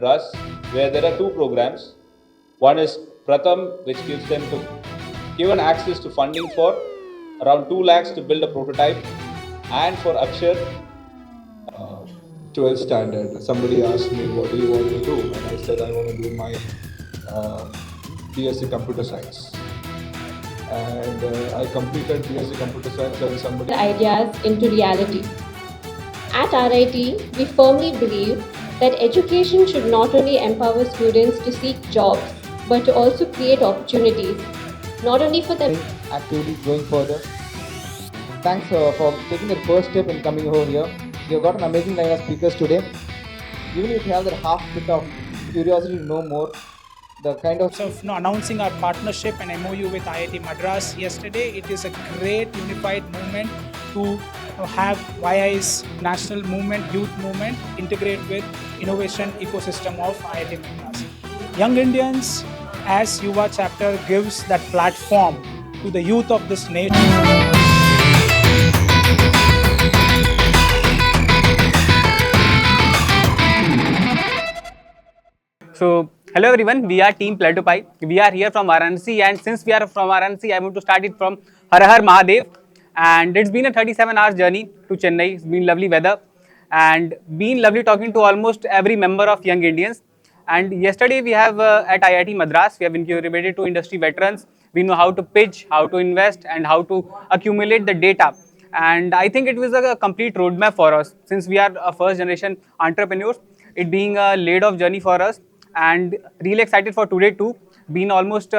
Madras, where there are two programs. One is Pratham, which gives them to given access to funding for around 2 lakhs to build a prototype, and for Akshar, 12th standard. Somebody asked me, what do you want to do? And I said, I want to do my BSc Computer Science. And I completed BSc Computer Science and somebody... Ideas into reality. At RIT, we firmly believe that education should not only empower students to seek jobs, but to also create opportunities, not only for them. Activities going further. Thanks for taking the first step in coming over here. You've got an amazing line of speakers today. Even if you have that half bit of curiosity to know more, the kind of... So announcing our partnership and MOU with IIT Madras yesterday, it is a great unified movement to have YI's national movement, youth movement, integrate with innovation ecosystem of IIT Madras. Young Indians, as Yuva chapter, gives that platform to the youth of this nation. So, hello everyone, we are Team Bbic 2.0. We are here from Varanasi, and since we are from Varanasi, I want to start it from Har Har Mahadev. And it's been a 37-hour journey to Chennai. It's been lovely weather and been lovely talking to almost every member of Young Indians. And yesterday we have at IIT Madras, we have incubated two industry veterans. We know how to pitch, how to invest, and how to accumulate the data. And I think it was a complete roadmap for us, since we are a first generation entrepreneurs, it being a laid off journey for us. And really excited for today too. Been almost 2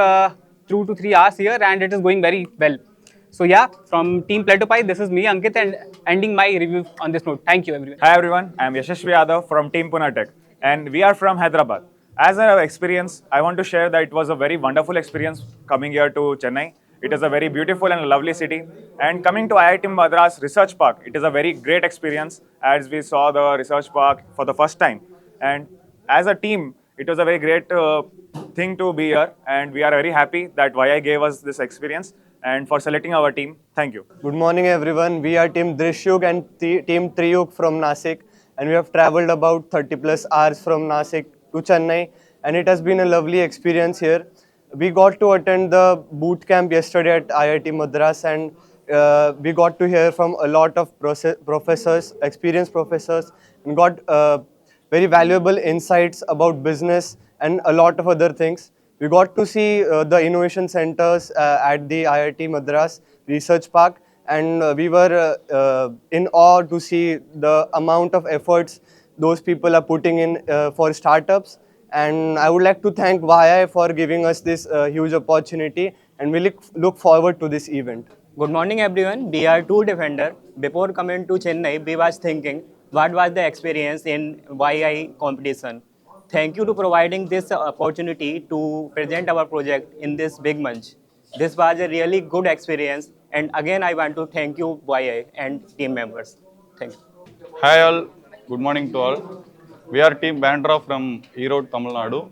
to 3 hours here, and it is going very well. So yeah, from Team Bbic 2.0, this is me, Ankit, and ending my review on this note. Thank you, everyone. Hi everyone, I am Yashashvi Yadav from Team Punatech, and we are from Hyderabad. As an experience, I want to share that it was a very wonderful experience coming here to Chennai. It is a very beautiful and lovely city. And coming to IIT Madras Research Park, it is a very great experience as we saw the research park for the first time. And as a team, it was a very great thing to be here, and we are very happy that YI gave us this experience and for selecting our team. Thank you. Good morning everyone. We are Team Drishyug and Team Triyug from Nasik, and we have travelled about 30 plus hours from Nasik to Chennai, and it has been a lovely experience here. We got to attend the boot camp yesterday at IIT Madras, and we got to hear from a lot of professors, experienced professors, and got very valuable insights about business and a lot of other things. We got to see the innovation centers at the IIT Madras Research Park, and we were in awe to see the amount of efforts those people are putting in for startups. And I would like to thank YI for giving us this huge opportunity, and we look forward to this event. Good morning everyone, we are two defender. Before coming to Chennai, we was thinking what was the experience in YI competition. Thank you to providing this opportunity to present our project in this big munch. This was a really good experience, and again I want to thank you YI and team members. Thank you. Hi all, good morning to all. We are Team Bandra from Erode, Tamil Nadu.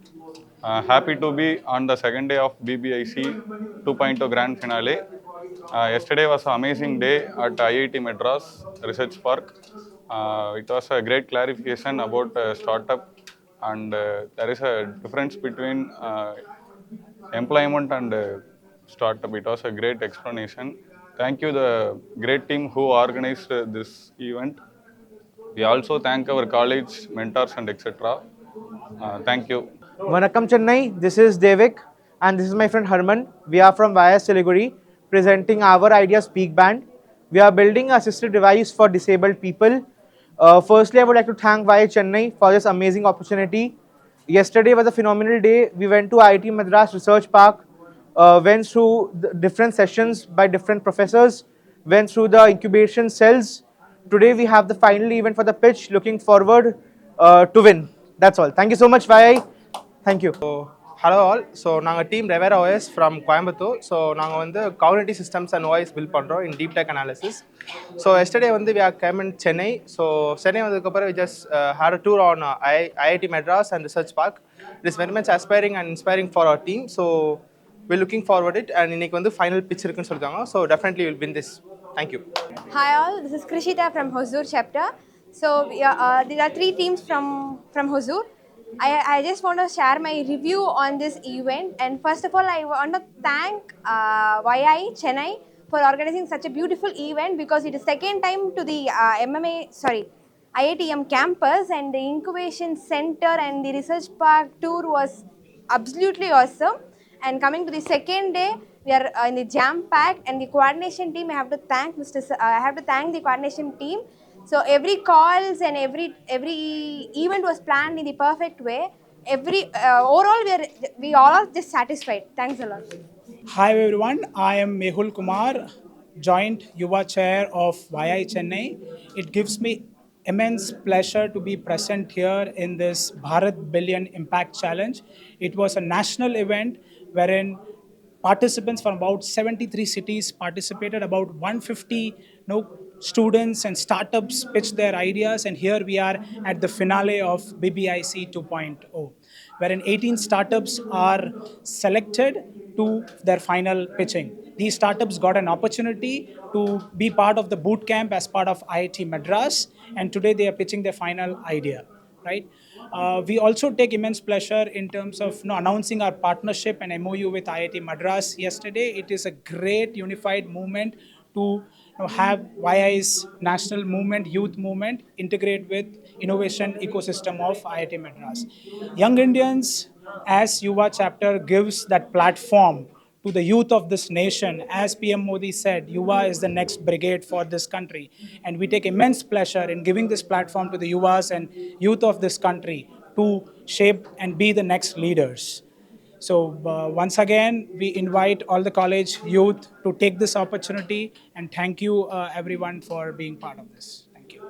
Happy to be on the second day of Bbic 2.0 Grand Finale. Yesterday was an amazing day at IIT Madras Research Park. It was a great clarification about startup, and there is a difference between employment and startup. It was a great explanation. Thank you, the great team who organized this event. We also thank our college mentors and etc. Thank you. Vanakkam Chennai, this is Bbic and this is my friend Harman. We are from YS Siliguri, presenting our idea Speak Band. We are building an assistive device for disabled people. Firstly, I would like to thank YS Chennai for this amazing opportunity. Yesterday was a phenomenal day. We went to IIT Madras Research Park, went through the different sessions by different professors, went through the incubation cells. Today we have the final event for the pitch. Looking forward to win. That's all. Thank you so much, YI. Thank you. Hello all. So, we team Revera OS from Coimbatore. So, we cognitive systems and OS build in deep tech analysis. So, yesterday we came in Chennai. So, Chennai we just had a tour on IIT Madras and Research Park. It is very much aspiring and inspiring for our team. So, we're looking forward to it, and in the final pitch. So, definitely we'll win this. Thank you. Hi all, this is Krishita from Hosur chapter. So there are 3 teams from Hosur. I just want to share my review on this event. And first of all, I want to thank YI Chennai for organizing such a beautiful event, because it is second time to the IITM campus, and the incubation center and the research park tour was absolutely awesome. And coming to the second day, we are in the jam packed, and the coordination team, I have to thank I have to thank the coordination team. So every calls and every event was planned in the perfect way. Overall, we all are just satisfied. Thanks a lot. Hi everyone, I am Mehul Kumar, Joint Yuva Chair of YI Chennai. It gives me immense pleasure to be present here in this Bharat Billion Impact Challenge. It was a national event wherein participants from about 73 cities participated. About 150 students and startups pitched their ideas, and here we are at the finale of Bbic 2.0, wherein 18 startups are selected to their final pitching. These startups got an opportunity to be part of the boot camp as part of IIT Madras, and today they are pitching their final idea, right? We also take immense pleasure in terms of announcing our partnership and MOU with IIT Madras yesterday. It is a great unified movement to have YI's national movement, youth movement, integrate with innovation ecosystem of IIT Madras. Young Indians, as Yuva chapter, gives that platform to the youth of this nation. As PM Modi said, Yuva is the next brigade for this country. And we take immense pleasure in giving this platform to the Yuvas and youth of this country to shape and be the next leaders. So once again, we invite all the college youth to take this opportunity, and thank you everyone for being part of this. Thank you.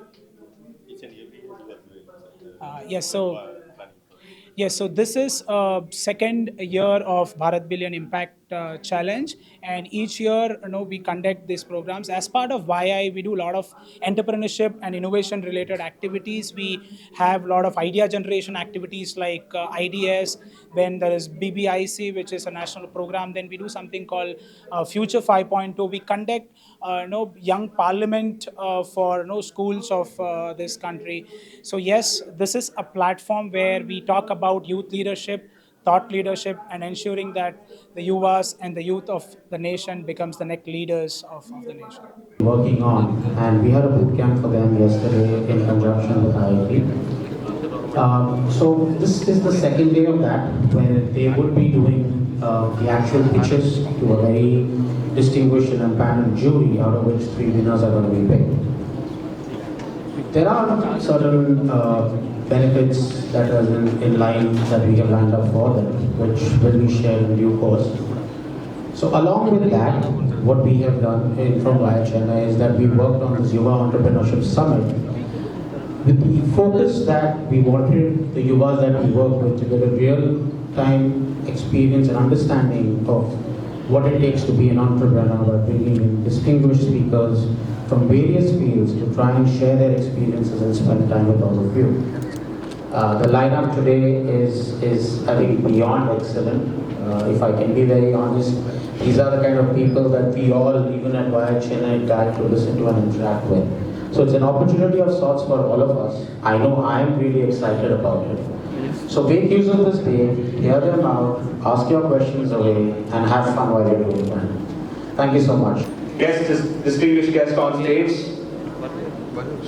Yes, so this is second year of Bharat Billion Impact Challenge, and each year we conduct these programs. As part of YI, we do a lot of entrepreneurship and innovation related activities. We have a lot of idea generation activities like IDS. When there is BBIC, which is a national program, then we do something called Future 5.0. We conduct young parliament for schools of this country. So yes, this is a platform where we talk about youth leadership, thought leadership, and ensuring that the Yuvas and the youth of the nation becomes the next leaders of the nation. Working on, and we had a boot camp for them yesterday in conjunction with IIT. So this is the second day of that, where they would be doing the actual pitches to a very distinguished and panel jury, out of which 3 winners are going to be picked. There are certain benefits that are in line that we have lined up for them, which will be shared in due course. So along with that, what we have done from YI Chennai is that we worked on this Yuva Entrepreneurship Summit with the focus that we wanted the Yuvas that we work with to get a real-time experience and understanding of what it takes to be an entrepreneur by bringing in distinguished speakers from various fields to try and share their experiences and spend time with all of you. The lineup today is I think, beyond excellent. If I can be very honest, these are the kind of people that we all, even at YI Chennai, try to listen to and interact with. So it's an opportunity of sorts for all of us. I know I'm really excited about it. So make use of this day, hear them out, ask your questions away, and have fun while you're doing that. Thank you so much. Distinguished guest on stage,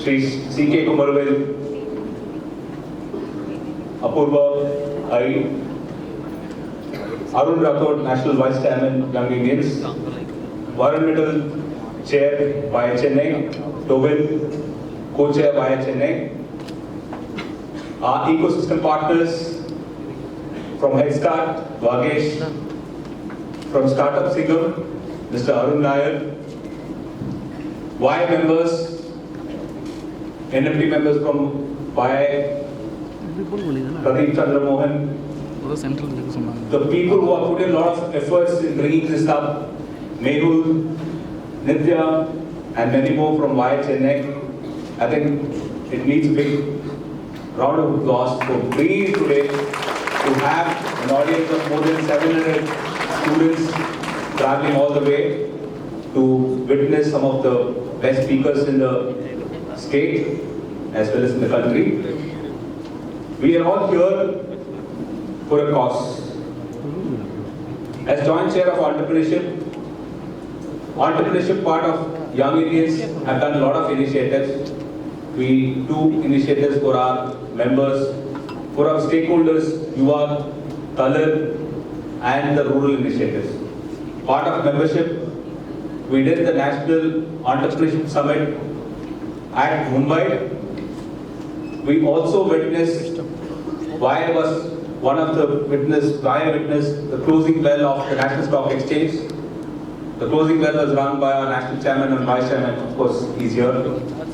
Sri C.K. Kumarvel, Apurva Ari, Arun Rathod, National Vice Chairman, Young Indians, Varun Mittal, Chair, YI Chennai, Tobin, Co-Chair, YI Chennai, our ecosystem partners from Head Start, Vagesh, from Startup Singer, Mr. Arun Nair, YI members, NMT members from YI, Pradeep Chandra Mohan, the people who have put in a lot of efforts in bringing this up, Mehul, Nitya, and many more from YI Chennai. I think it needs a big round of applause for bringing it today to have an audience of more than 700 students traveling all the way to witness some of the best speakers in the state as well as in the country. We are all here for a cause. As joint chair of entrepreneurship part of Young Indians have done a lot of initiatives. We do initiatives for our members, for our stakeholders, Yuva, Color, and the rural initiatives. Part of membership, we did the National Entrepreneurship Summit at Mumbai. We also witnessed, why I witnessed the closing bell of the National Stock Exchange. The closing bell was rung by our national chairman and vice chairman, of course, he's here.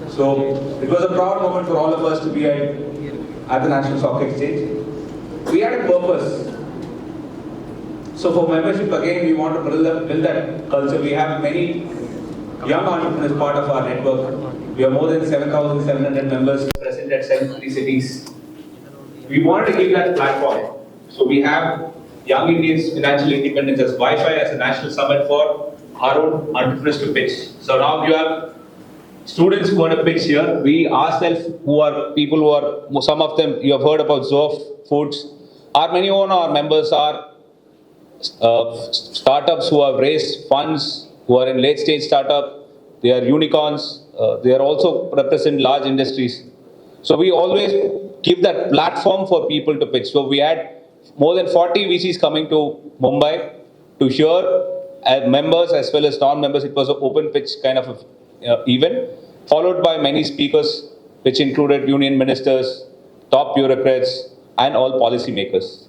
So it was a proud moment for all of us to be at the National Stock Exchange. We had a purpose. So for membership, again, we want to build that culture. We have many young entrepreneurs part of our network. We have more than 7,700 members present at 73 cities. We wanted to give that platform. So we have Young Indians Financial Independence as Wi-Fi as a national summit for our own entrepreneurs to pitch. So now you have students who want to pitch here. We ourselves, who are people who are, some of them you have heard about Zoff Foods. Many of our members are startups who have raised funds, who are in late stage startup. They are unicorns. They are also represent large industries. So we always give that platform for people to pitch. So we had more than 40 VCs coming to Mumbai to hear members as well as non-members. It was an open pitch kind of event, followed by many speakers, which included union ministers, top bureaucrats, and all policy makers.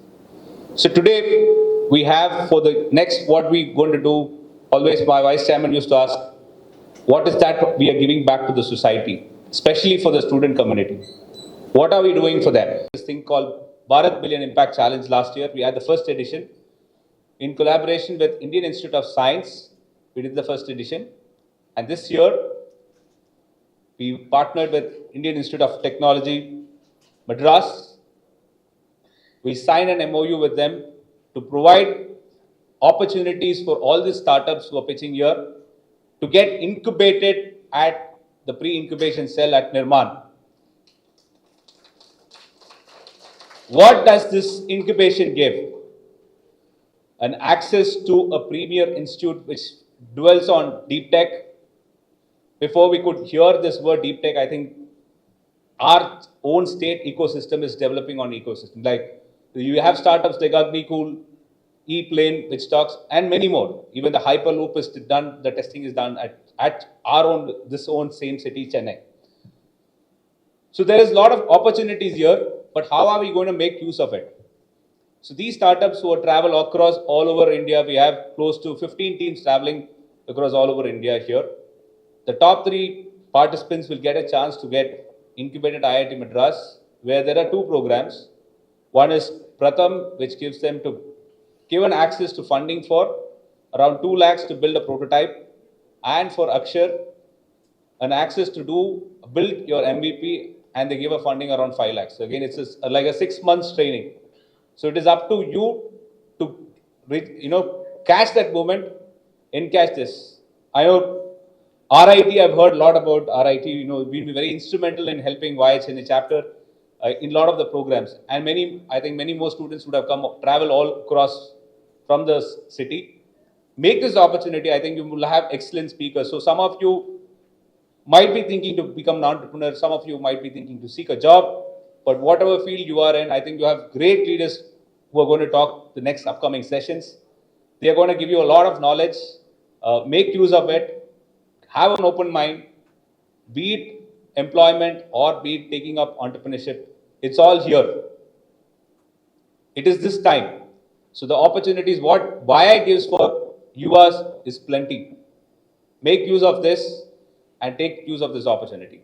So today we have for the next what we're going to do, always my vice chairman used to ask, what is that we are giving back to the society, especially for the student community? What are we doing for them? This thing called Bharat Billion Impact Challenge last year, we had the first edition. In collaboration with Indian Institute of Science, we did the first edition. And this year, we partnered with Indian Institute of Technology, Madras. We signed an MOU with them to provide opportunities for all these startups who are pitching here to get incubated at the pre-incubation cell at Nirman. What does this incubation give? An access to a premier institute which dwells on deep tech. Before we could hear this word deep tech, I think our own state ecosystem is developing on ecosystem. Like you have startups like AgniCool, E-Plane, which talks, and many more. Even the Hyperloop is done, the testing is done at our own, same city, Chennai. So there is a lot of opportunities here, but how are we going to make use of it? So these startups who travel across all over India, we have close to 15 teams traveling across all over India here. The top 3 participants will get a chance to get incubated IIT Madras, where there are 2 programs. One is Pratham, which gives them to give an access to funding for around 2 lakhs to build a prototype, and for Akshar, an access to build your MVP, and they give a funding around 5 lakhs. So again, it's like a 6 months training. So it is up to you to, catch that moment, encash this. I know RIT, I've heard a lot about RIT, we've been very instrumental in helping YHNA chapter in a lot of the programs. And I think many more students would have travel all across from the city. Make this opportunity. I think you will have excellent speakers. So some of you might be thinking to become an entrepreneur. Some of you might be thinking to seek a job. But whatever field you are in, I think you have great leaders who are going to talk the next upcoming sessions. They are going to give you a lot of knowledge. Make use of it. Have an open mind. Be it employment or be it taking up entrepreneurship. It's all here. It is this time. So the opportunities, what YI gives for Yuvas is plenty. Make use of this and take use of this opportunity.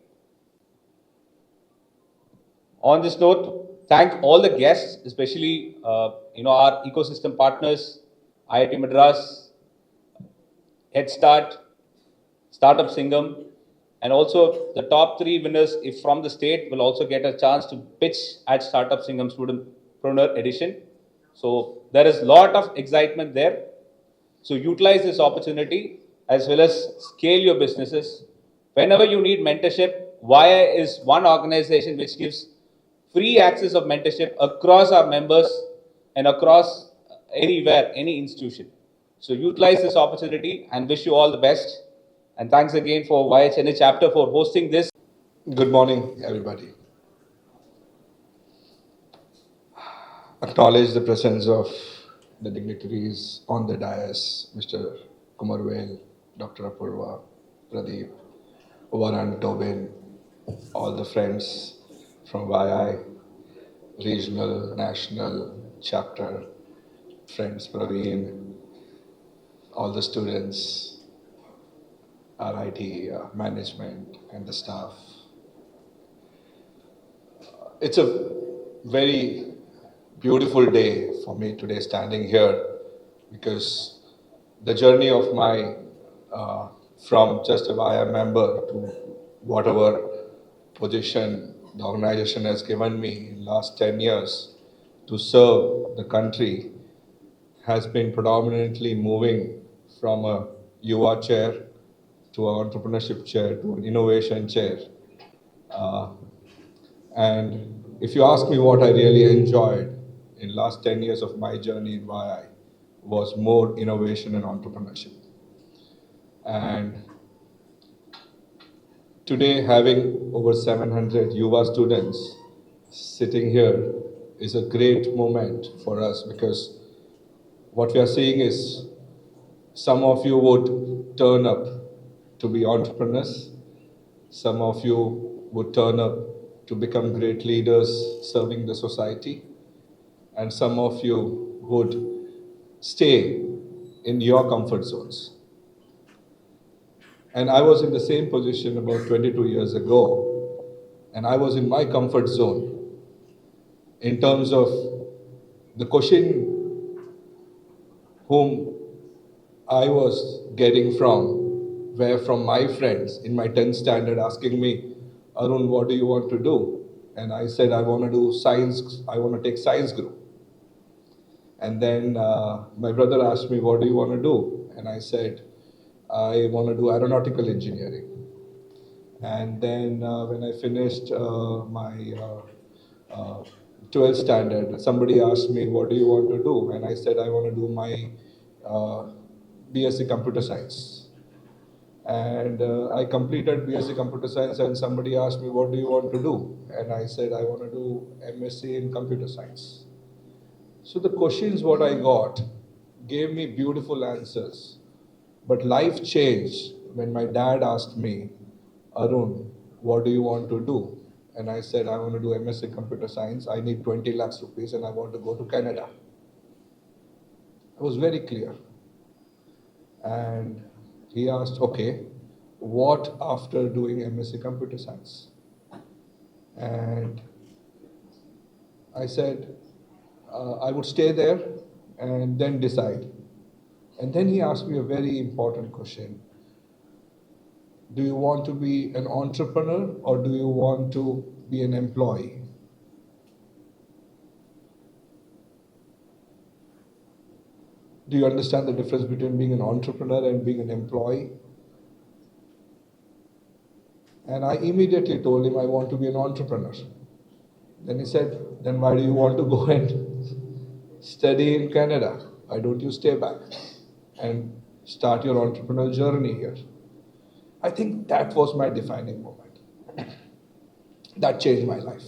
On this note, thank all the guests, especially our ecosystem partners, IIT Madras, Head Start, Startup Singham, and also the top 3 winners if from the state will also get a chance to pitch at Startup Singham Studentpreneur Edition. So there is a lot of excitement there. So utilize this opportunity as well as scale your businesses. Whenever you need mentorship, YI is one organization which gives free access of mentorship across our members and across anywhere, any institution. So utilize this opportunity and wish you all the best. And thanks again for YHNA chapter for hosting this. Good morning, everybody. Acknowledge the presence of the dignitaries on the dais, Mr. Kumarvel, Dr. Apurva, Pradeep, Varan, Tobin, all the friends from YI, regional, national, chapter, friends, Praveen, all the students, RIT, management, and the staff. It's a very beautiful day for me today standing here because the journey of my from just a YI member to whatever position the organization has given me in last 10 years to serve the country has been predominantly moving from a Yuva chair to an entrepreneurship chair to an innovation chair. And if you ask me what I really enjoyed in last 10 years of my journey in YI was more innovation and entrepreneurship. And today having over 700 Yuva students sitting here is a great moment for us because what we are seeing is some of you would turn up to be entrepreneurs. Some of you would turn up to become great leaders serving the society. And some of you would stay in your comfort zones. And I was in the same position about 22 years ago. And I was in my comfort zone in terms of the question whom I was getting were from my friends in my 10th standard asking me, Arun, what do you want to do? And I said, I want to do science, I want to take science group. And then my brother asked me, what do you want to do? And I said, I want to do aeronautical engineering. And then when I finished my 12th standard, somebody asked me, what do you want to do? And I said, I want to do my BSc Computer Science. And I completed BSc Computer Science and somebody asked me, what do you want to do? And I said, I want to do MSc in Computer Science. So the questions what I got gave me beautiful answers. But life changed when my dad asked me, Arun, what do you want to do? And I said, I want to do MSc Computer Science. I need 20 lakhs rupees and I want to go to Canada. I was very clear. And he asked, okay, what after doing MSc Computer Science? And I said, I would stay there and then decide. And then he asked me a very important question. Do you want to be an entrepreneur or do you want to be an employee? Do you understand the difference between being an entrepreneur and being an employee? And I immediately told him I want to be an entrepreneur. Then he said, then why do you want to go and study in Canada? Why don't you stay back and start your entrepreneurial journey here? I think that was my defining moment. That changed my life.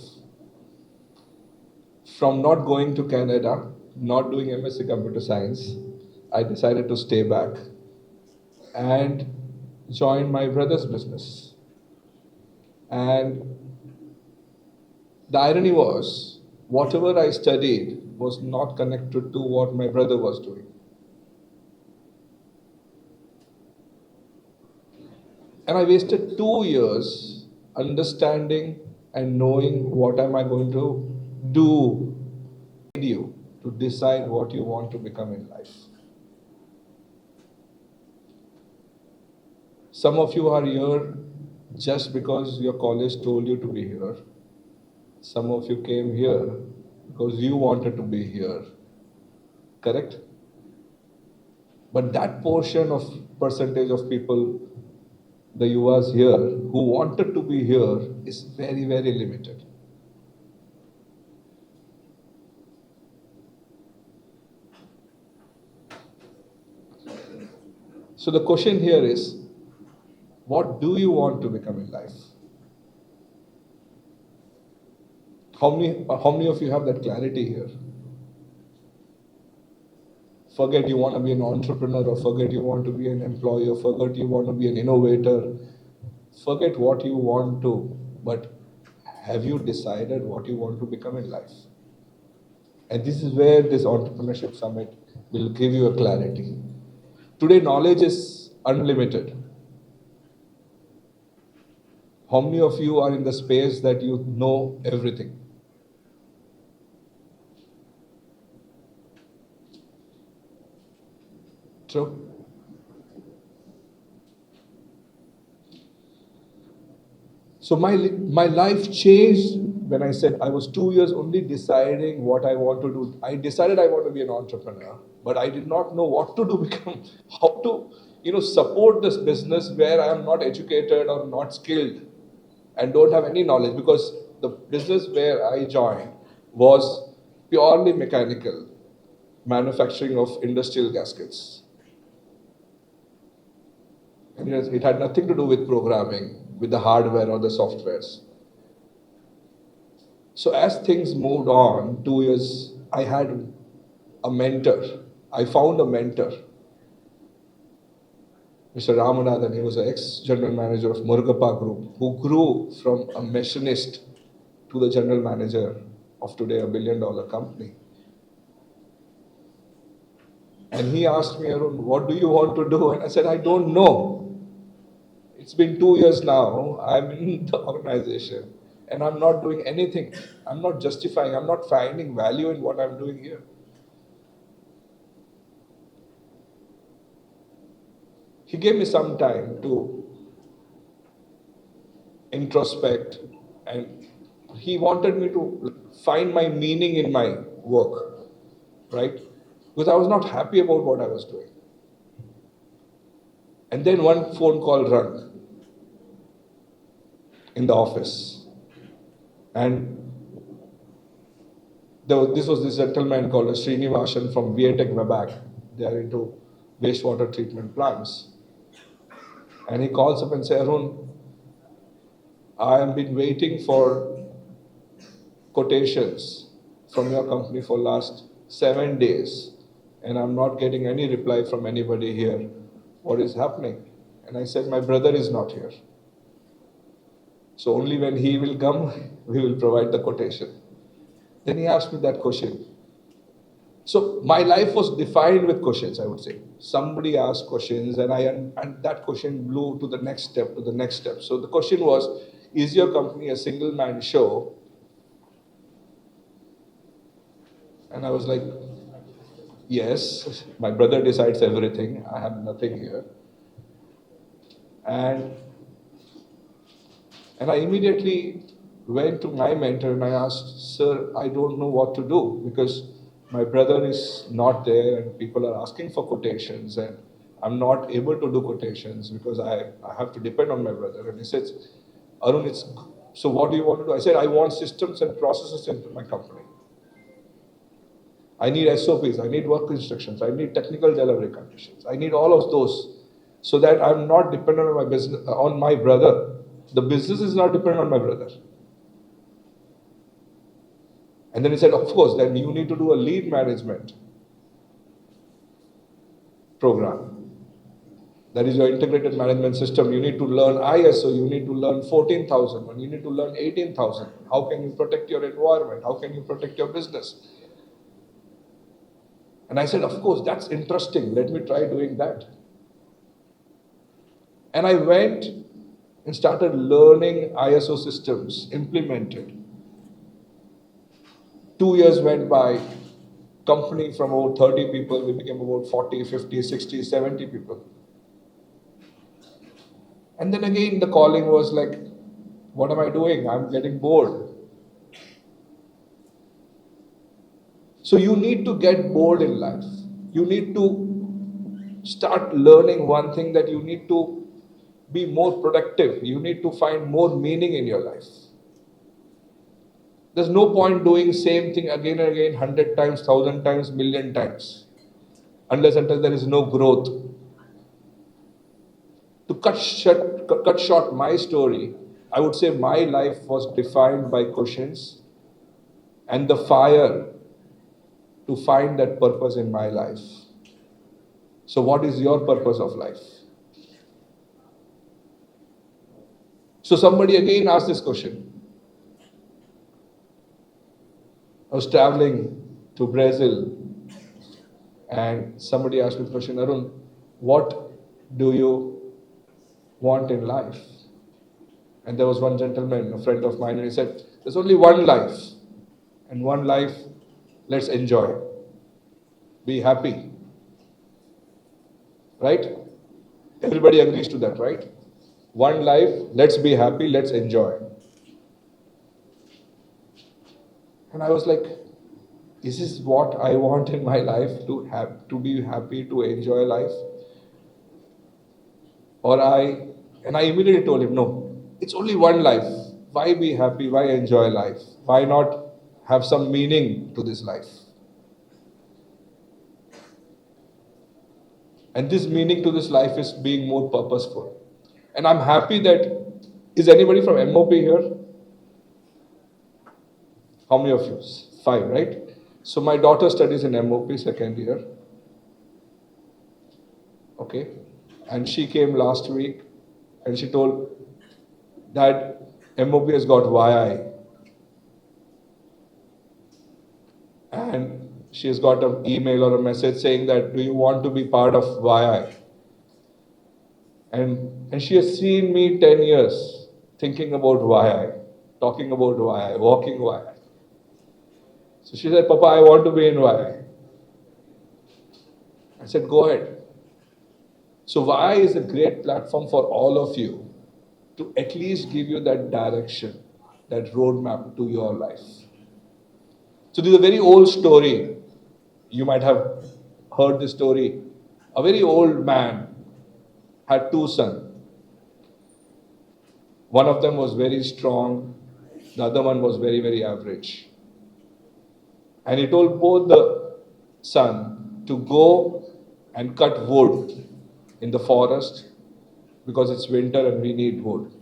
From not going to Canada, not doing MSc Computer Science, I decided to stay back and join my brother's business. And the irony was, whatever I studied was not connected to what my brother was doing. And I wasted 2 years understanding and knowing what am I going to do you to decide what you want to become in life. Some of you are here just because your college told you to be here. Some of you came here because you wanted to be here. Correct? But that portion of percentage of people, the Yuvas here, who wanted to be here is very, very limited. So the question here is, what do you want to become in life? How many of you have that clarity here? Forget you want to be an entrepreneur, or forget you want to be an employee, or forget you want to be an innovator. Forget what you want to, but have you decided what you want to become in life? And this is where this entrepreneurship summit will give you a clarity. Today, knowledge is unlimited. How many of you are in the space that you know everything? True. So my life changed when I said I was 2 years only deciding what I want to do. I decided I want to be an entrepreneur, but I did not know what to do, become, how to, support this business where I am not educated or not skilled and don't have any knowledge, because the business where I joined was purely mechanical, manufacturing of industrial gaskets. And it had nothing to do with programming, with the hardware or the softwares. So as things moved on, 2 years, I had a mentor. I found a mentor, Mr. Ramanathan. He was an ex-general manager of Murugappa Group, who grew from a machinist to the general manager of today $1 billion company. And he asked me, Arun, what do you want to do? And I said, I don't know. It's been 2 years now. I'm in the organization and I'm not doing anything. I'm not justifying. I'm not finding value in what I'm doing here. He gave me some time to introspect, and he wanted me to find my meaning in my work, right? Because I was not happy about what I was doing. And then one phone call rang in the office. And this was this gentleman called Srinivasan from Bbic. They are into wastewater treatment plants. And he calls up and says, Arun, I have been waiting for quotations from your company for last 7 days, and I'm not getting any reply from anybody here. What is happening? And I said, my brother is not here. So only when he will come, we will provide the quotation. Then he asked me that question. So my life was defined with questions, I would say. Somebody asked questions, and that question blew to the next step, to the next step. So the question was, is your company a single man show? And I was like, yes, my brother decides everything. I have nothing here. And I immediately went to my mentor and I asked, sir, I don't know what to do, because my brother is not there and people are asking for quotations and I'm not able to do quotations because I have to depend on my brother. And he says, Arun, so what do you want to do? I said, I want systems and processes into my company. I need SOPs, I need work instructions, I need technical delivery conditions. I need all of those so that I'm not dependent on my business, on my brother. The business is not dependent on my brother. And then he said, of course, then you need to do a lead management program. That is your integrated management system. You need to learn ISO, you need to learn 14,000, you need to learn 18,000. How can you protect your environment? How can you protect your business? And I said, of course, that's interesting. Let me try doing that. And I went and started learning ISO systems, implemented. 2 years went by, company from about 30 people, we became about 40, 50, 60, 70 people. And then again, the calling was like, what am I doing? I'm getting bored. So you need to get bored in life. You need to start learning one thing, that you need to be more productive. You need to find more meaning in your life. There's no point doing same thing again and again, 100 times, 1,000 times, million times, unless until there is no growth. To cut short my story, I would say my life was defined by questions and the fire to find that purpose in my life. So what is your purpose of life? So somebody again asked this question. I was traveling to Brazil and somebody asked me the question, Arun, what do you want in life? And there was one gentleman, a friend of mine, and he said, there's only one life. And one life, let's enjoy. Be happy. Right? Everybody agrees to that, right? One life, let's be happy, let's enjoy. And I was like, is this what I want in my life, to be happy, to enjoy life? And I immediately told him, no, it's only one life. Why be happy? Why enjoy life? Why not have some meaning to this life? And this meaning to this life is being more purposeful. And I'm happy that, is anybody from MOP here? How many of you? 5, right? So my daughter studies in MOP second year. Okay. And she came last week and she told, Dad, MOP has got YI. And she has got an email or a message saying that, do you want to be part of YI? And she has seen me 10 years thinking about YI, talking about YI, walking YI. So she said, Papa, I want to be in YI. I said, go ahead. So YI is a great platform for all of you to at least give you that direction, that roadmap to your life. So this is a very old story. You might have heard this story. A very old man had 2 sons. One of them was very strong, the other one was very, very average. And he told both the sons to go and cut wood in the forest because it's winter and we need wood.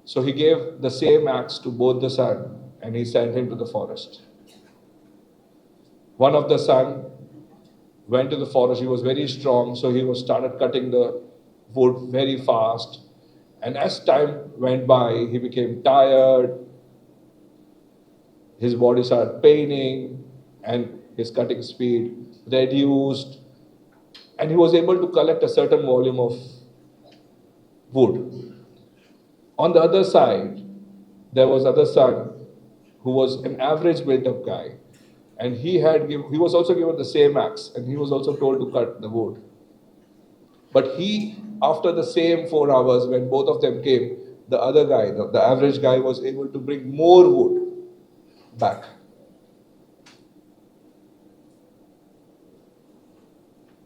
So he gave the same axe to both the sons and he sent him to the forest. One of the sons went to the forest. He was very strong, so he started cutting the wood very fast. And as time went by, he became tired. His body started paining, and his cutting speed reduced. And he was able to collect a certain volume of wood. On the other side, there was another son who was an average built-up guy. And he was also given the same axe, and he was also told to cut the wood. But he, after the same 4 hours, when both of them came, the other guy, the average guy, was able to bring more wood back.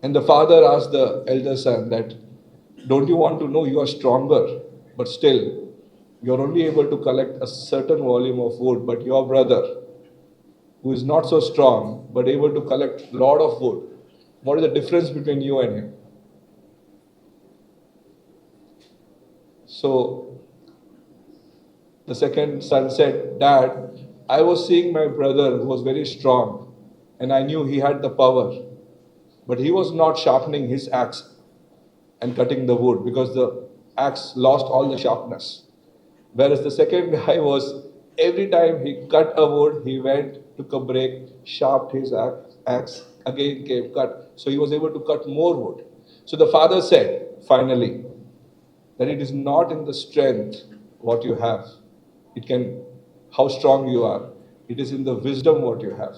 And the father asked the elder son that, don't you want to know you are stronger, but still, you're only able to collect a certain volume of wood, but your brother, who is not so strong, but able to collect a lot of wood, what is the difference between you and him? So the second son said, Dad, I was seeing my brother who was very strong, and I knew he had the power, but he was not sharpening his axe and cutting the wood because the axe lost all the sharpness. Whereas the second guy was, every time he cut a wood, he went, took a break, sharpened his axe, again came, cut. So he was able to cut more wood. So the father said, finally, that it is not in the strength what you have, how strong you are. It is in the wisdom what you have.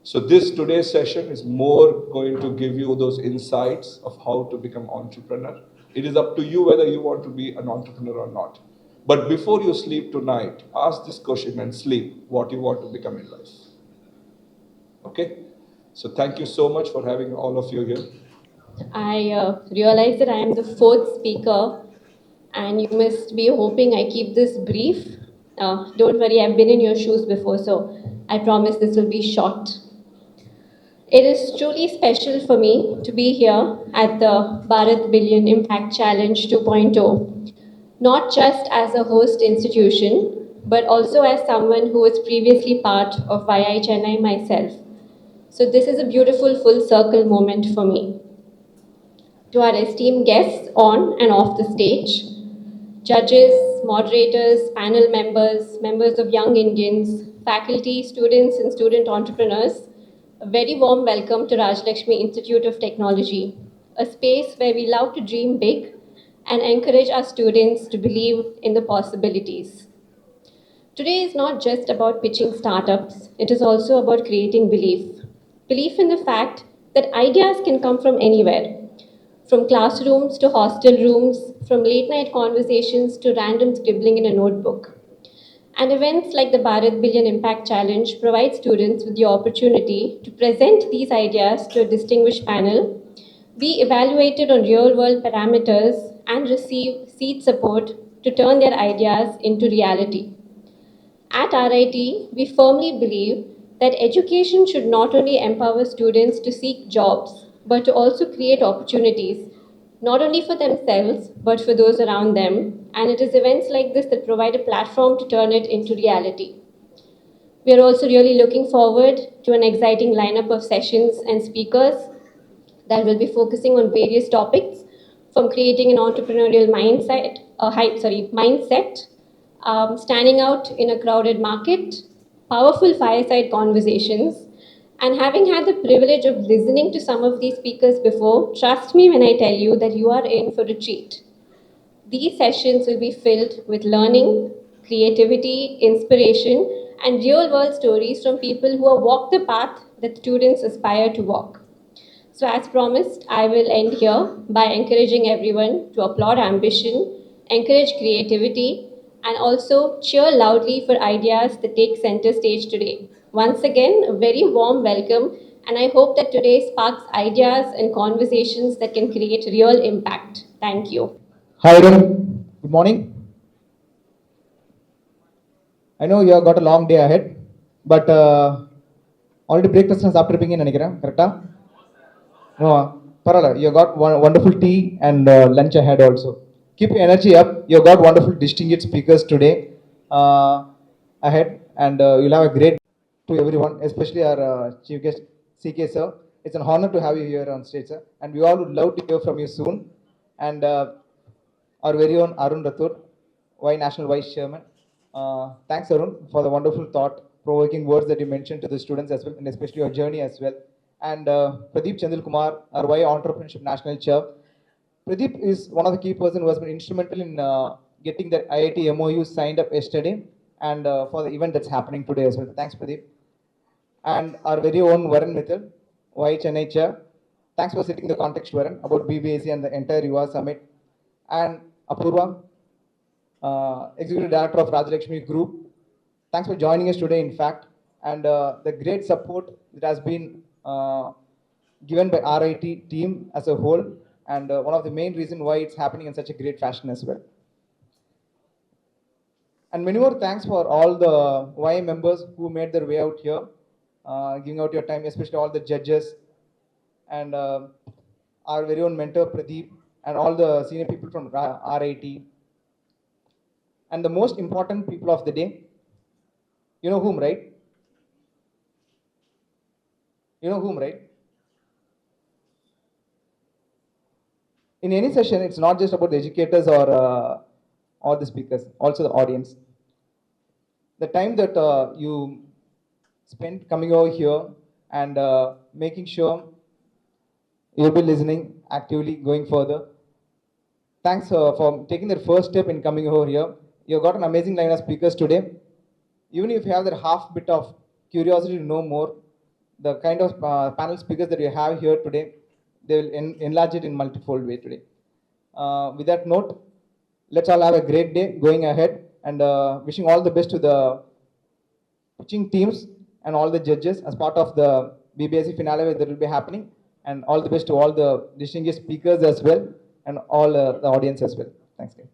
So today's session is more going to give you those insights of how to become entrepreneur. It is up to you whether you want to be an entrepreneur or not. But before you sleep tonight, ask this question and sleep what you want to become in life. Okay? So thank you so much for having all of you here. I realize that I am the 4th speaker, and you must be hoping I keep this brief. Don't worry, I've been in your shoes before, so I promise this will be short. It is truly special for me to be here at the Bharat Billion Impact Challenge 2.0, not just as a host institution, but also as someone who was previously part of YI Chennai myself. So, this is a beautiful full circle moment for me. To our esteemed guests on and off the stage, judges, moderators, panel members, members of Young Indians, faculty, students, and student entrepreneurs, a very warm welcome to Rajlakshmi Institute of Technology, a space where we love to dream big and encourage our students to believe in the possibilities. Today is not just about pitching startups, it is also about creating belief. Belief in the fact that ideas can come from anywhere, from classrooms to hostel rooms, from late night conversations to random scribbling in a notebook. And events like the Bharat Billion Impact Challenge provide students with the opportunity to present these ideas to a distinguished panel, be evaluated on real world parameters, and receive seed support to turn their ideas into reality. At RIT, we firmly believe that education should not only empower students to seek jobs, but to also create opportunities, not only for themselves, but for those around them. And it is events like this that provide a platform to turn it into reality. We are also really looking forward to an exciting lineup of sessions and speakers that will be focusing on various topics from creating an entrepreneurial mindset, standing out in a crowded market, powerful fireside conversations, and having had the privilege of listening to some of these speakers before, trust me when I tell you that you are in for a treat. These sessions will be filled with learning, creativity, inspiration, and real world stories from people who have walked the path that students aspire to walk. So, as promised, I will end here by encouraging everyone to applaud ambition, encourage creativity, and also cheer loudly for ideas that take center stage today. Once again, a very warm welcome, and I hope that today sparks ideas and conversations that can create real impact. Thank you. Hi, Arun. Good morning. I know you have got a long day ahead, but already breakfast is after being in correct? No, parala. You got one wonderful tea and lunch ahead also. Keep your energy up. You got wonderful distinguished speakers today ahead, and you'll have a great to everyone, especially our chief guest CK sir. It's an honor to have you here on stage, sir, and we all would love to hear from you soon. And our very own Arun Rathod, Y National Vice Chairman. Thanks, Arun, for the wonderful thought-provoking words that you mentioned to the students as well, and especially your journey as well. And Pradeep Chandil Kumar, our Y Entrepreneurship National Chair. Pradeep is one of the key persons who has been instrumental in getting the IIT MOU signed up yesterday and for the event that's happening today as well. Thanks, Pradeep. And our very own Varan Mithil, Y Chennai Chair. Thanks for setting the context, Varan, about BBAC and the entire Yuva Summit. And Apurva, Executive Director of Rajlakshmi Group. Thanks for joining us today, in fact, and the great support that has been given by RIT team as a whole, and one of the main reasons why it's happening in such a great fashion as well. And many more thanks for all the YA members who made their way out here, giving out your time, especially all the judges and our very own mentor Pradeep and all the senior people from RIT. And the most important people of the day, you know whom, right? You know whom, right? In any session, it's not just about the educators or the speakers, also the audience. The time that you spent coming over here and making sure you'll be listening actively going further. Thanks for taking the first step in coming over here. You've got an amazing line of speakers today. Even if you have that half bit of curiosity to know more, the kind of panel speakers that you have here today, they will enlarge it in multifold way today. With that note, let's all have a great day going ahead, and wishing all the best to the pitching teams and all the judges as part of the BBSC finale that will be happening, and all the best to all the distinguished speakers as well, and all the audience as well. Thanks, guys.